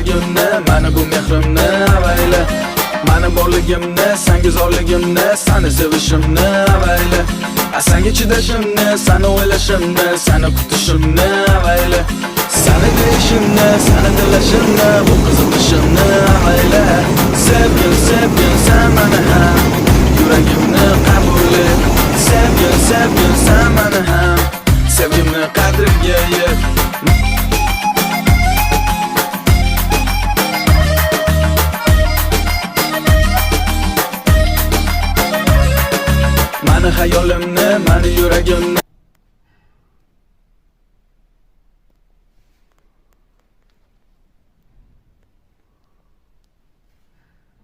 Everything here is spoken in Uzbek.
yuragimni, mani bu mehrimni avayla. Mani borligimni, sen go'zalligimni, seni sevishimni avayla. Senga chidashimni, seni o'ylashimni, seni kutishimni avayla. Seni deyishimni, seni tilashimni, bu qiziqishimni avayla. Sevgin, sevgin sen meni ham, yuragimni qabul et. Sevgin, sevgin sen meni ham, sevgimni qadriga yet. Mani hayolimni, mani yuragimni